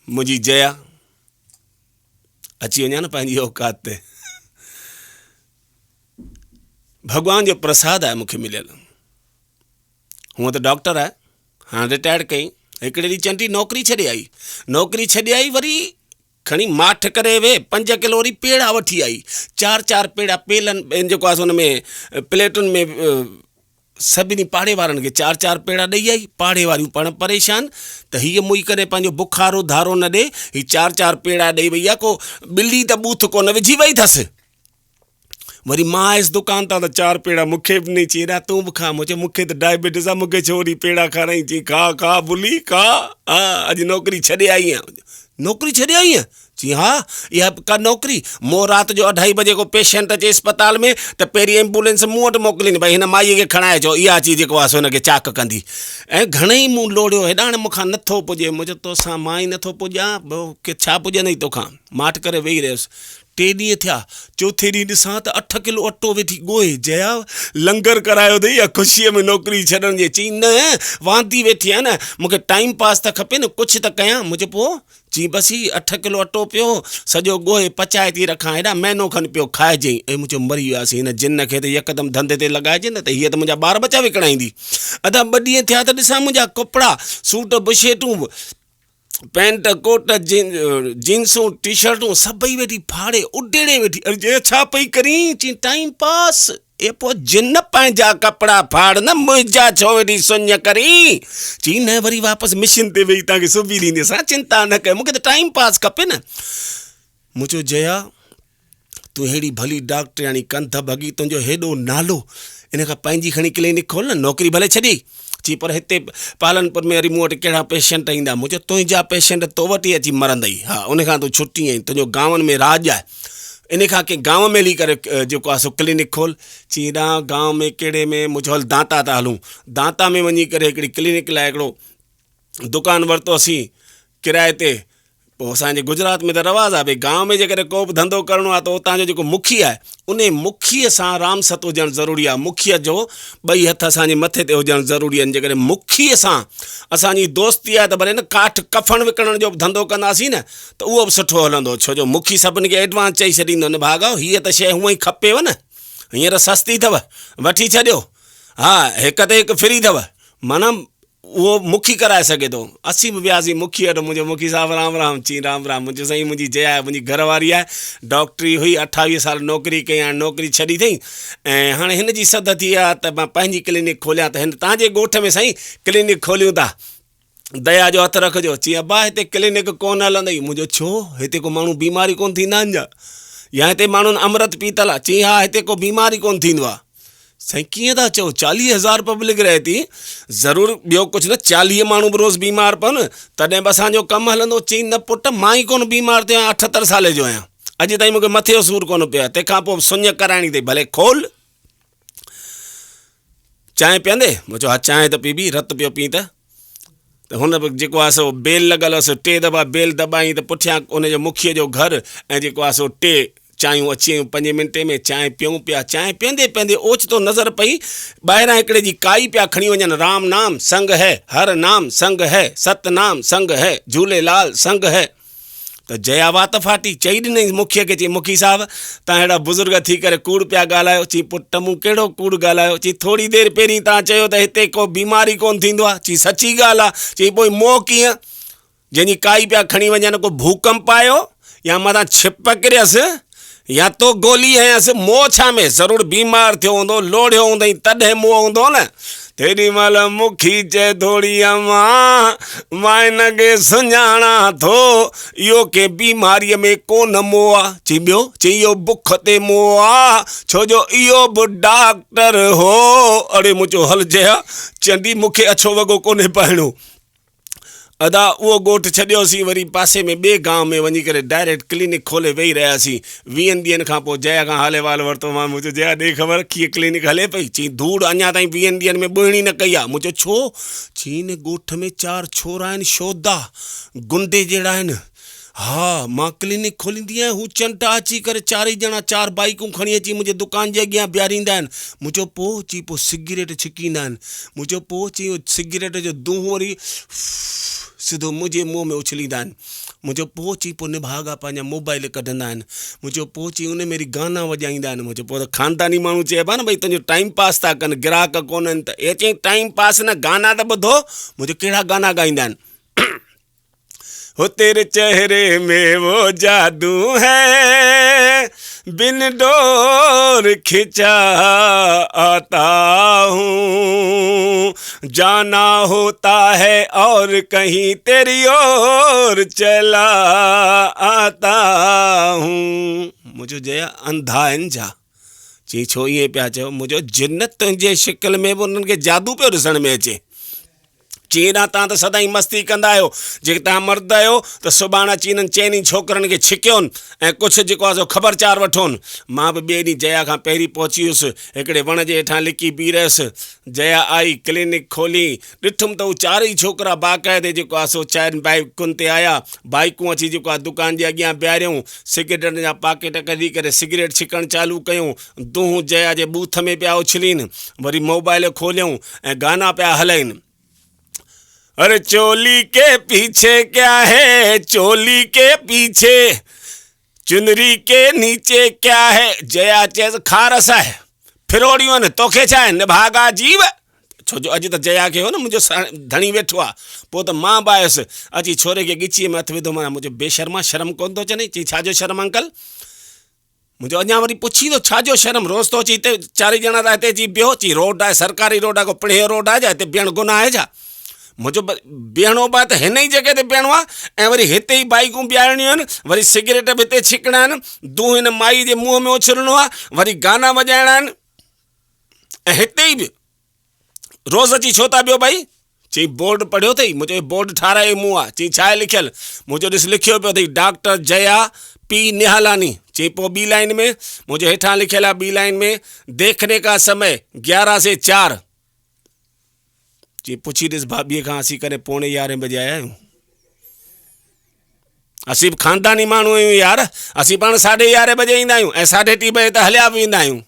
मुझी जया अची वञा न पंहिंजी औकात ते। भगवान जो प्रसाद आहे मूंखे मिलियल। हूअं त डॉक्टर आहे, हाणे रिटायर्ड कई। हिकिड़े ॾींहुं चंडी नौकिरी छॾे आई, वरी खणी माठ करे वे 5 किलो वरी पेड़ा वठी आई। 4 पेड़ा पेलनि जेको आहे हुन में प्लेटुनि में सभिनी पाड़े वारनि खे 4 पेड़ा ॾेई आई। पाड़े वारियूं पाण परेशान त हीअ मुई करे पंहिंजो बुखारो धारो न ॾे, हीअ 4 पेड़ा ॾेई वई आहे, को ॿिली त बूथ कोन विझी वई अथसि। वरी मां आयुसि दुकान तां त 4 पेड़ा मूंखे बि ॾिनी। चई एॾा तूं बि खा। मूंखे त डायबिटीज़ आहे, मूंखे छो वरी पेड़ा खाराई। चई खा बुली खा। हा अॼु नौकिरी छॾे आई आहियां। नौकिरी छॾे आई आहियां? जी हा, इहा का नौकिरी। मूं राति जो 2:30 बजे को पेशेंट अचे अस्पताल में त पहिरीं एम्बुलेंस मूं वटि मोकिलींदी, भई हिन माईअ खे खणाए चओ, इहा अची जेको आहे हुनखे चाक कंदी। ऐं घणेई मूं लोड़ियो, हेॾा हाणे मूंखां नथो पुॼे। मुंहिंजो तोसां मां ई नथो पुॼां, की छा पुॼंदई तोखां। माठ करे वेही रहियुसि। 3 ॾींहं थिया। 4थे ॾींहुं ॾिसां त 8 किलो अटो वेठी ॻोहे। जया लंगर करायो अथई या ख़ुशीअ में नौकिरी छॾण जे। चई न, वांदी वेठी आहे न, मूंखे टाइम पास त खपे न, कुझु त कयां। मुंहिंजो पोइ चई बसि ही 8 किलो अटो पियो, सॼो ॻोहे पचाए थी रखां, हेॾा महीनो खनि पियो खाइजई। ऐं मुंहिंजो मरी वियासीं। हिन जिन खे त यकदमि धंधे ते लॻाइजे न, त हीअ त मुंहिंजा ॿार बचा विकिणाईंदी। अदा 2 ॾींहं थिया त ॾिसां मुंहिंजा कपिड़ा, सूट बुशेटूं, पैंट कोट, जींसूं टी शर्टूं सभई वेठी फाड़े उडेड़े वेठी। अरे छा पई करी? चई टाइम पास। ए पोइ जिन पंहिंजा कपिड़ा फाड़ न, मुंहिंजा छो वेठी सुञ करी? चई न, वरी वापसि मशीन ते वेही तव्हांखे सिबी ॾींदीसां, चिंता न कयो, मूंखे त टाइम पास खपे न। मुंहिंजो जया तूं अहिड़ी भली डॉक्टर यानी कंध भॻी, तुंहिंजो हेॾो नालो, इन खां पंहिंजी खणी क्लिनिक खोल न। नौकिरी भले छॾी। चई पर हिते पालनपुर में वरी मूं वटि कहिड़ा पेशेंट ईंदा? मुंहिंजो तुंहिंजा पेशेंट तो वटि ई अची मरंदई। हा, उन खां तूं छुटी आहीं। तुंहिंजो गांवनि में राज आहे, इन खां कंहिं गांव में हली करे जेको आहे सो क्लिनिक खोल। चई हेॾा गांव में कहिड़े में? मुंहिंजो हल दांता था हलूं। दांता में वञी करे हिकिड़ी क्लिनिक लाइ हिकिड़ो दुकानु वरितोसीं किराए ते। पोइ असांजे गुजरात में त रवाज़ आहे, भई गांव में जेकॾहिं को बि धंधो करिणो आहे त उतां जो जेको मुखी आहे, उन मुखीअ सां रामसत हुजणु ज़रूरी आहे। मुखीअ जो 2 हथ असांजे मथे ते हुजणु ज़रूरी आहिनि। जेकॾहिं मुखीअ सां असांजी दोस्ती आहे त भले न काठ कफन विकिणण जो बि धंधो कंदासीं न, त उहो बि सुठो हलंदो। छो जो मुखी सभिनी खे एडवांस चई छॾींदो न, भाॻाओ हीअ त शइ हूअं ई खपेव न, हींअर सस्ती अथव, वठी छॾियो। हा, हिक ते हिकु फ्री अथव, माना उहो मुखी कराए सघे थो। असीं बि वियासीं मुखी वटि। मुंहिंजो मुखी साहिबु राम राम। चई राम राम। मुंहिंजो साईं, मुंहिंजी जया आहे, मुंहिंजी घरवारी आहे, डॉक्टरी हुई, 28 साल नौकिरी कई, हाणे नौकिरी छॾी अथई। ऐं हाणे हिन जी सद थी आहे त मां पंहिंजी क्लिनिक खोलियां। त हिन तव्हांजे ॻोठ में साईं क्लिनिक खोलियूं था, दया जो हथु रखिजो। चई अबा हिते क्लिनिक कोन हलंदई। मुंहिंजो छो? हिते को माण्हू बीमारी कोन थींदा आहिनि छा? या हिते माण्हुनि अमृत पीतल आहे? चई हा, हिते को बीमारी कोन थींदो आहे। साईं कीअं था चओ? 40,000 पब्लिक रहे थी, ज़रूरु ॿियो कुझु न, 40 माण्हू बि रोज़ु बीमार पवनि तॾहिं बि असांजो कमु हलंदो। चई न पुट, मां ई कोन बीमार थियो आहियां, 78 साले जो आहियां, अॼु ताईं मूंखे मथे जो सूरु कोन पियो आहे। तंहिंखां पोइ सुञ कराइणी अथई, भले खोल। चांहि पीअंदे? मुंहिंजो हा, चांहि त पीबी, रत पियो पी त हुन जेको आहे सो बेल लॻल हुअसि। 3 दफ़ा बेल दॿाई त पुठियां उनजो मुखीअ जो घरु ऐं जेको आहे सो 2 चांहियूं अची वियूं 5 मिंटे में। चांहि पियूं पिया। चांहि पीअंदे पीअंदे ओचितो नज़र पई, ॿाहिरां हिकिड़े जी काई पिया खणी वञनि, राम नाम संग है, हर नाम संग है, सतनाम संग है, झूलेलाल संग है। त जया वात फाटी, चई ॾिनई मुखीअ खे। चई मुखी साहिबु, तव्हां अहिड़ा बुज़ुर्ग थी करे कूड़ पिया ॻाल्हायो। चई पुट, मूं कहिड़ो कूड़ ॻाल्हायो? चई थोरी देरि पहिरीं तव्हां चयो त हिते को बीमारी कोन थींदो आहे। चई सची ॻाल्हि आहे। चई पोइ मोह कीअं? जंहिंजी काई पिया खणी वञनि, को भूकंप आयो या मथां छिप किरियसि या तो गोली हयसि, मोह छा में? ज़रूरु बीमार थियो हूंदो, लोड़ियो हूंदई, तॾहिं मोह हूंदो न। तेॾी महिल मुखी चए थोरी मां हिन खे सुञाणा थो, इहो के बीमारीअ में कोन मोह आहे। चई ॿियो? चई इहो बुख ते मोह आहे, छो जो इहो बि डॉक्टर हो। अड़े मुंहिंजो हल जया, चंदी मूंखे अछो वॻो कोन्हे पाइणो। अदा उहो ॻोठु छॾियोसीं, वरी पासे में ॿिए गांव में वञी करे डायरेक्ट क्लिनिक खोले वेही रहियासीं। 20 ॾींहंनि खां पोइ जया खां हाल अहिवाल वरितो। मां मुंहिंजो जया ॾे ख़बर कीअं क्लिनिक हले पई? चई धूड़ अञा ताईं 20 ॾींहंनि में ॿुहणी न कई आहे। मुंहिंजो छो? चई हिन ॻोठ में 4 छोरा आहिनि, शोधा गुंडे जहिड़ा आहिनि। हा, मां क्लिनिक खोलींदी आहियां, हू चंटा अची करे 4 ॼणा 4 बाइकूं खणी अची मुंहिंजे दुकान जे अॻियां बीहारींदा आहिनि। मुंहिंजो पोइ? चई पोइ सिगरेट छिकींदा आहिनि। मुंहिंजो पोइ? चई सिगरेट जो दूंहुं वरी सिधो मुंहिंजे मुंहं में उछलींदा आहिनि। मुंहिंजो पोइ पोइ निभागा पंहिंजा मोबाइल कढंदा आहिनि, मुंहिंजो पोइ उन में गाना वॼाईंदा आहिनि। मुंहिंजो पोइ त ख़ानदानी माण्हू चइबा न भई तुंहिंजो टाइम पास था कनि, ग्राहक कोन्हनि त इहे चई टाइम पास न, गाना त ॿुधो। मुंहिंजो कहिड़ा गाना ॻाईंदा आहिनि। हो तेरे चेहरे में वो जादू है, बिन डोर खिंचा आता हूँ, जाना होता है और कहीं तेरी ओर चला आता हूँ। मुंहिंजो जया अंधा आहिनि छा? चई छो ईअं पिया चयो? मुंहिंजो जिन्नत तुंहिंजे शिकिल में बि उन्हनि खे जादू पियो ॾिसण में अचे। चीना तव्हां त सदाई मस्ती कंदा आहियो, जेके तव्हां मर्द आहियो त सुभाणे अची हिननि चइनी छोकिरनि खे छिकियोनि ऐं कुझु जेको आहे सो ख़बरचार वठोनि। मां बि ॿिए ॾींहुं जया खां पहिरीं पहुची वियुसि, हिकिड़े वण जे हेठां लिकी बीह रहियुसि। जया आई, क्लिनिक खोली, ॾिठुमि त उहे चारई छोकिरा बाक़ाइदे जेको आहे सो चाइनि बाइकुनि ते आया, बाइकूं अची जेको आहे दुकान जे अॻियां बीहारियूं, सिगरेटनि जा पाकेट कढी करे सिगरेट छिकणु चालू कयूं, दूं जया जे बूथ में पिया उछलीनि, वरी मोबाइल खोलियऊं ऐं गाना पिया हलाइनि। अरे चोली के पीछे क्या है, चोली के पीछे, चुनरी के नीचे क्या है। जया चएसि खारस आहे, फिरोड़ियूं आहिनि, तोखे छा आहे निभागा जीव। छो जो अॼु त जया खे हो न मुंहिंजो धणी वेठो आहे। पोइ त मां बि आयुसि, अची छोरे खे ॻिचीअ में हथु विधो, माना मुंहिंजो बेशर्मा, शर्म कोन थो अचे? चई छाजो शर्म अंकल? मुंहिंजो अञा वरी पुछी थो छाजो शर्म? रोज़ तो अची हिते चारई ॼणा था हिते अची बीहो, चई रोड आहे, सरकारी रोड आहे, को पिणियो रोड आहे छा? हिते बीहणु गुनाह आहे छा? मुंहिंजो बीहणो बि आहे त हिन ई जॻह ते बीहणो आहे, ऐं वरी हिते ई बाइकूं बीहारणियूं आहिनि, वरी सिगरेट बि हिते छिकणा आहिनि, दूं हिन माई जे मुंहं में उछलणो आहे, वरी गाना वॼाइणा आहिनि, ऐं हिते ई बि रोज़ अची छो था बीहो भाई? चई बोर्ड पढ़ियो अथई? मुंहिंजो बोर्ड ठारायो मूं आहे। चई छा आहे लिखियलु? मुंहिंजो ॾिस लिखियो पियो अथई डॉक्टर जया पी निहालानी। चई पोइ ॿी लाइन में मुंहिंजो हेठां लिखियलु आहे, ॿी लाइन में देखने का समय 11 से 4। चई पुछी ॾिस भाभीअ खां, असीं करे 11:15 बजे आया आहियूं। असीं बि ख़ानदानी माण्हू आहियूं यार, असीं पाण 11:30 बजे ईंदा आहियूं ऐं 2:30 बजे त हलिया बि ईंदा आहियूं।